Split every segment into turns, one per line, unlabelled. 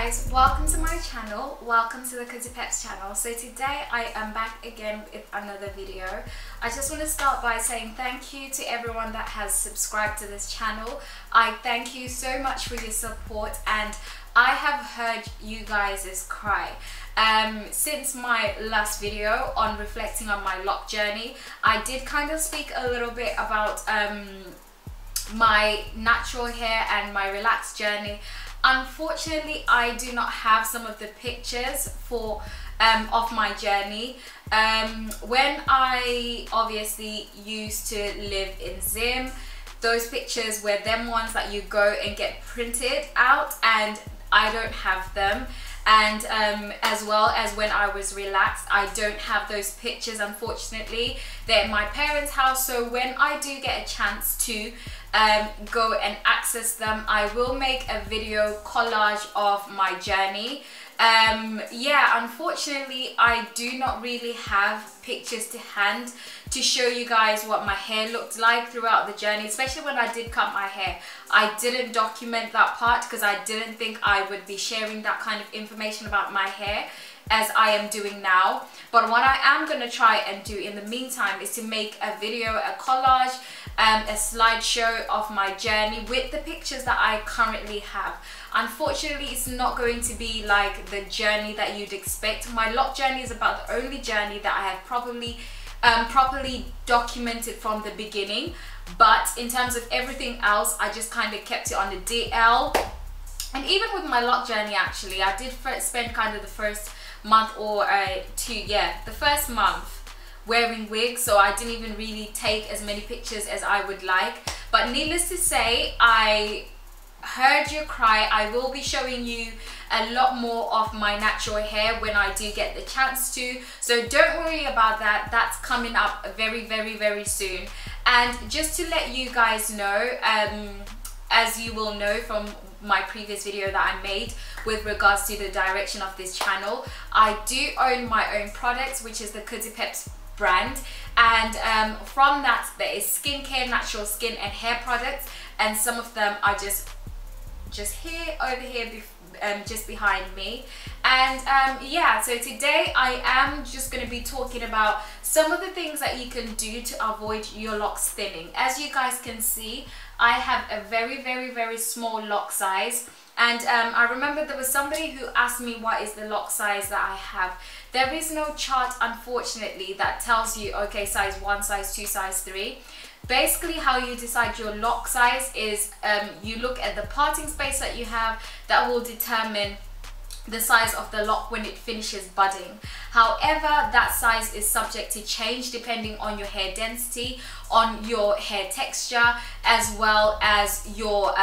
guys, welcome to my channel, welcome to the Kudzu Peps channel. So today I am back again with another video. I just want to start by saying thank you to everyone that has subscribed to this channel. I thank you so much for your support, and I have heard you guys' cry. Since my last video on reflecting on my loc journey, I did kind of speak a little bit about my natural hair and my relaxed journey. Unfortunately, I do not have some of the pictures for of my journey. When I obviously used to live in Zim, those pictures were them ones that you go and get printed out, and I don't have them. And as well as when I was relaxed, I don't have those pictures, unfortunately. They're at my parents' house, so when I do get a chance to go and access them, I will make a video collage of my journey. Yeah, unfortunately I do not really have pictures to hand to show you guys what my hair looked like throughout the journey, especially when I did cut my hair. I didn't document that part because I didn't think I would be sharing that kind of information about my hair as I am doing now. But what I am going to try and do in the meantime is to make a video, a collage, a slideshow of my journey with the pictures that I currently have. Unfortunately, it's not going to be like the journey that you'd expect. My loc journey is about the only journey that I have probably properly documented from the beginning. But in terms of everything else, I just kind of kept it on the DL. And even with my loc journey, actually, I did spend kind of the first month or the first month wearing wigs, so I didn't even really take as many pictures as I would like. But needless to say, I heard your cry. I will be showing you a lot more of my natural hair when I do get the chance to, so don't worry about that. That's coming up very soon. And just to let you guys know, as you will know from my previous video that I made with regards to the direction of this channel, I do own my own products, which is the Kudzu Peps brand, and from that there is skincare, natural skin and hair products, and some of them are just here, over here, just behind me. And yeah, so today I am just going to be talking about some of the things that you can do to avoid your locs thinning. As you guys can see, I have a very small loc size, and I remember there was somebody who asked me what is the loc size that I have. There is no chart, unfortunately, that tells you, okay, size 1, size 2, size 3. Basically, how you decide your loc size is you look at the parting space that you have. That will determine the size of the loc when it finishes budding. However, that size is subject to change depending on your hair density, on your hair texture, as well as your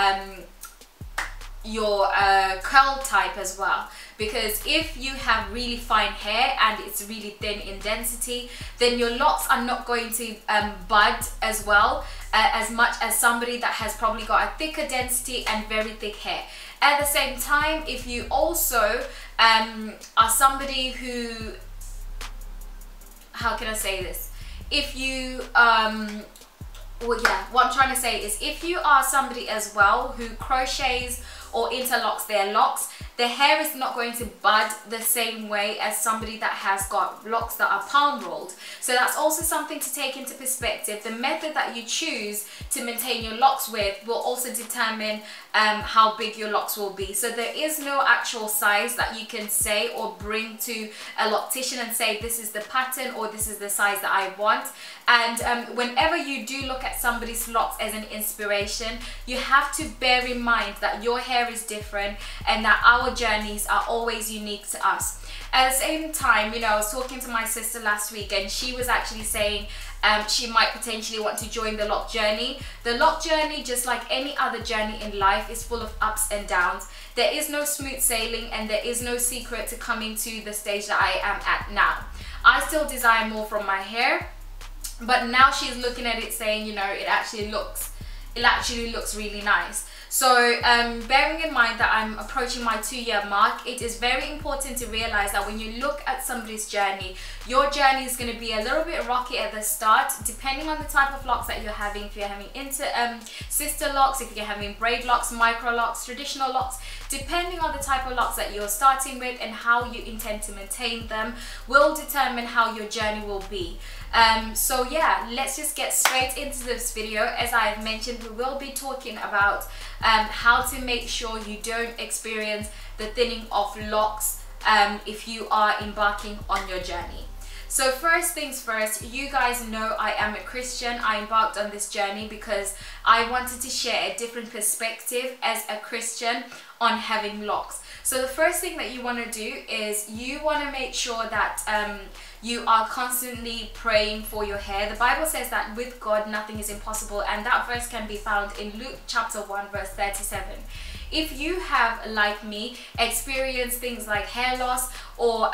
curl type as well. Because if you have really fine hair and it's really thin in density, then your locs are not going to bud as well as much as somebody that has probably got a thicker density and very thick hair. At the same time, if you also are somebody who, how can I say this? If you, well, yeah, what I'm trying to say is if you are somebody as well who crochets or interlocks their locs, the hair is not going to bud the same way as somebody that has got locs that are palm rolled. So that's also something to take into perspective. The method that you choose to maintain your locs with will also determine how big your locs will be. So there is no actual size that you can say or bring to a loctician and say this is the pattern or this is the size that I want. And whenever you do look at somebody's locs as an inspiration, you have to bear in mind that your hair is different and that our journeys are always unique to us. At the same time, you know, I was talking to my sister last week, and she was actually saying she might potentially want to join the loc journey. The loc journey, just like any other journey in life, is full of ups and downs. There is no smooth sailing, and there is no secret to coming to the stage that I am at now. I still desire more from my hair, but now she's looking at it saying, you know, it actually looks it actually looks really nice. So bearing in mind that I'm approaching my 2-year mark, it is very important to realize that when you look at somebody's journey, your journey is going to be a little bit rocky at the start, depending on the type of locks that you're having. If you're having sister locks, if you're having braid locks, micro locks, traditional locks, depending on the type of locks that you're starting with and how you intend to maintain them will determine how your journey will be. So yeah, let's just get straight into this video. As I have mentioned, we will be talking about how to make sure you don't experience the thinning of locks if you are embarking on your journey. So first things first, you guys know I am a Christian. I embarked on this journey because I wanted to share a different perspective as a Christian on having locks. So the first thing that you want to do is you want to make sure that you are constantly praying for your hair. The Bible says that with God nothing is impossible, and that verse can be found in Luke chapter 1 verse 37. If you have, like me, experienced things like hair loss or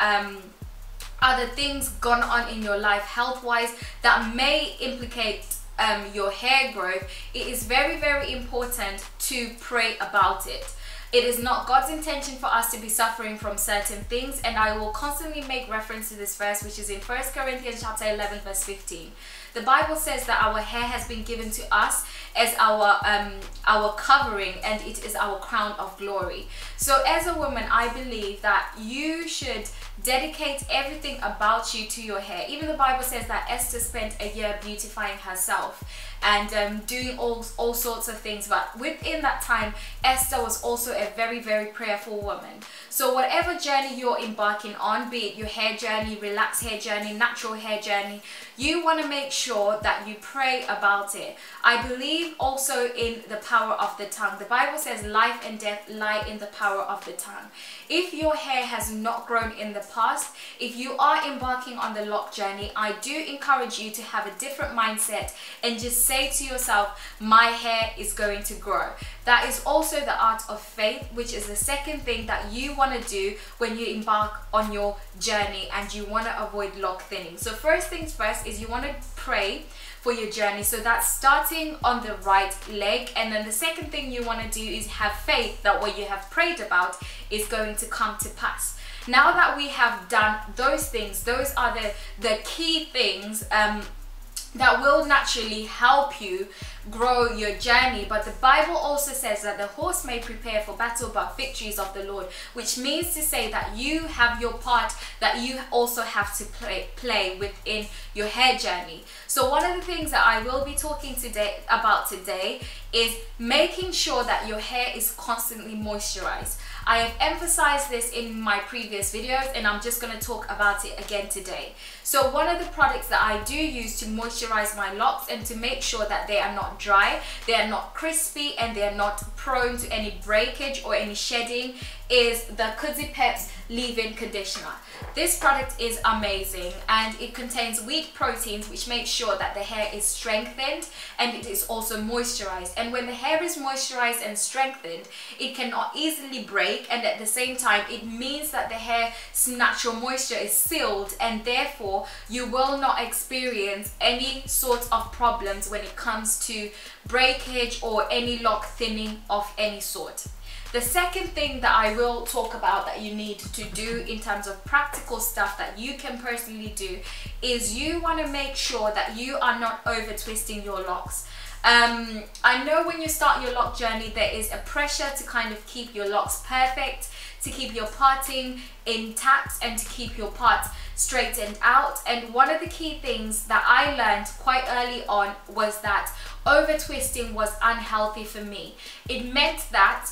other things gone on in your life health-wise that may implicate your hair growth, it is very, very important to pray about it. It is not God's intention for us to be suffering from certain things, and I will constantly make reference to this verse, which is in 1 Corinthians chapter 11 verse 15. The Bible says that our hair has been given to us as our covering, and it is our crown of glory. So as a woman, I believe that you should dedicate everything about you to your hair. Even the Bible says that Esther spent a year beautifying herself and doing all sorts of things, but within that time Esther was also a very, very prayerful woman. So whatever journey you're embarking on, be it your hair journey, relaxed hair journey, natural hair journey, you want to make sure that you pray about it. I believe also in the power of the tongue. The Bible says life and death lie in the power of the tongue. If your hair has not grown in the past, if you are embarking on the lock journey, I do encourage you to have a different mindset and just say to yourself, my hair is going to grow. That is also the art of faith, which is the second thing that you want to do when you embark on your journey and you want to avoid lock thinning. So first things first is you want to pray for your journey. So that's starting on the right leg, and then the second thing you want to do is have faith that what you have prayed about is going to come to pass. Now that we have done those things, those are the key things that will naturally help you grow your journey. But the Bible also says that the horse may prepare for battle, but victory is of the Lord, which means to say that you have your part that you also have to play within your hair journey. So one of the things that I will be talking about today is making sure that your hair is constantly moisturized. I have emphasized this in my previous videos, and I'm just going to talk about it again today. So one of the products that I do use to moisturize my locks and to make sure that they are not dry, they are not crispy, and they are not prone to any breakage or any shedding is the Kudzu Peps leave-in conditioner. This product is amazing, and it contains wheat proteins, which makes sure that the hair is strengthened and it is also moisturized. And when the hair is moisturized and strengthened, it cannot easily break, and at the same time it means that the hair's natural moisture is sealed, and therefore you will not experience any sort of problems when it comes to breakage or any lock thinning of any sort. The second thing that I will talk about that you need to do in terms of practical stuff that you can personally do is you want to make sure that you are not over twisting your locks. I know when you start your lock journey there is a pressure to kind of keep your locks perfect, to keep your parting intact, and to keep your parts straightened out. And one of the key things that I learned quite early on was that over twisting was unhealthy for me. It meant that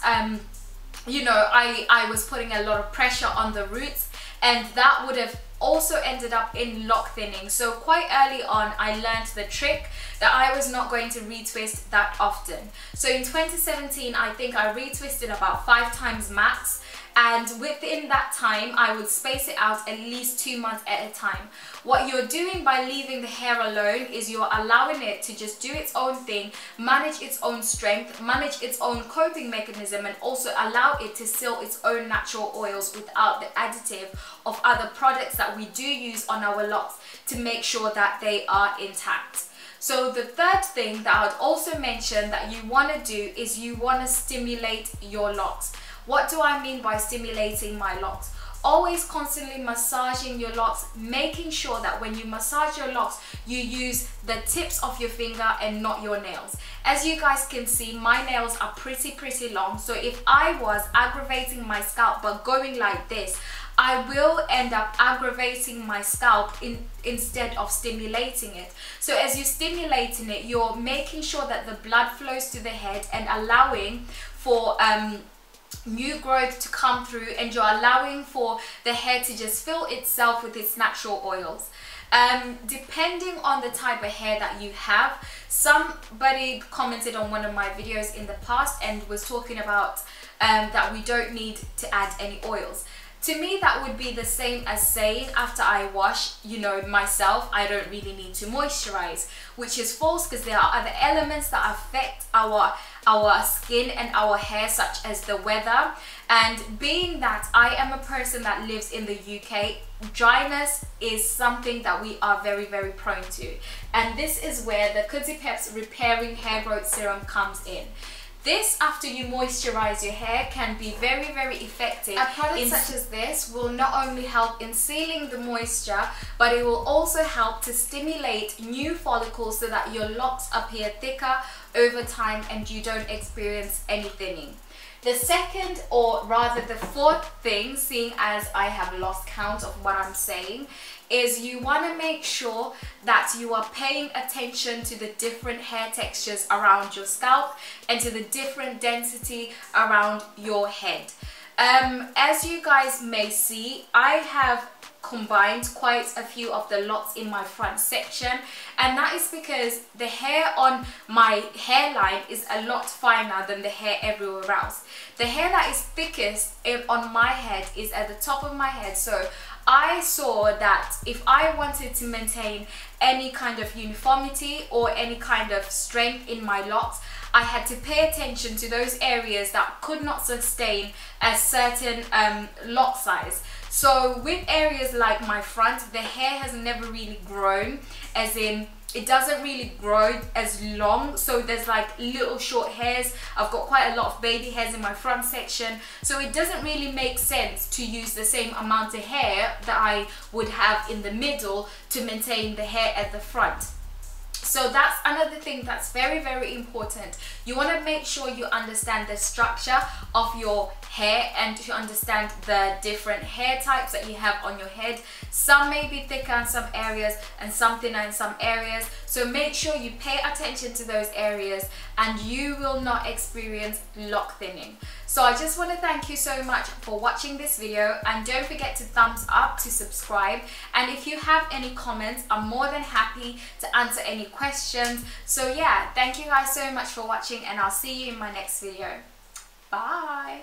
you know, I was putting a lot of pressure on the roots, and that would have also ended up in lock thinning. So quite early on I learned the trick that I was not going to retwist that often. So in 2017 I think I retwisted about 5 times max, and within that time I would space it out at least 2 months at a time. What you're doing by leaving the hair alone is you're allowing it to just do its own thing, manage its own strength, manage its own coping mechanism, and also allow it to seal its own natural oils without the additive of other products that we do use on our locks to make sure that they are intact. So the third thing that I would also mention that you want to do is you want to stimulate your locks. What do I mean by stimulating my locks? Always constantly massaging your locks, making sure that when you massage your locks, you use the tips of your finger and not your nails. As you guys can see, my nails are pretty long, so if I was aggravating my scalp but going like this, I will end up aggravating my scalp instead of stimulating it. So as you're stimulating it, you're making sure that the blood flows to the head and allowing for new growth to come through, and you're allowing for the hair to just fill itself with its natural oils. Depending on the type of hair that you have, somebody commented on one of my videos in the past and was talking about that we don't need to add any oils. To me, that would be the same as saying after I wash, you know, myself, I don't really need to moisturize, which is false, because there are other elements that affect our skin and our hair, such as the weather. And being that I am a person that lives in the UK, dryness is something that we are very prone to. And this is where the Kudzu Peps Repairing Hair Growth Serum comes in. This, after you moisturize your hair, can be very effective. A product such as this will not only help in sealing the moisture, but it will also help to stimulate new follicles so that your locks appear thicker over time and you don't experience any thinning. The second, or rather the fourth thing, seeing as I have lost count of what I'm saying, is you want to make sure that you are paying attention to the different hair textures around your scalp and to the different density around your head. As you guys may see, I have combined quite a few of the locks in my front section, and that is because the hair on my hairline is a lot finer than the hair everywhere else. The hair that is thickest on my head is at the top of my head, so I saw that if I wanted to maintain any kind of uniformity or any kind of strength in my locks, I had to pay attention to those areas that could not sustain a certain lock size. So with areas like my front, the hair has never really grown, as in it doesn't really grow as long, so there's like little short hairs. I've got quite a lot of baby hairs in my front section, so it doesn't really make sense to use the same amount of hair that I would have in the middle to maintain the hair at the front. So that's another thing that's very important. You want to make sure you understand the structure of your hair and to understand the different hair types that you have on your head. Some may be thicker in some areas and some thinner in some areas. So make sure you pay attention to those areas and you will not experience lock thinning. So I just want to thank you so much for watching this video, and don't forget to thumbs up, to subscribe, and if you have any comments, I'm more than happy to answer any questions. So yeah, thank you guys so much for watching, and I'll see you in my next video. Bye.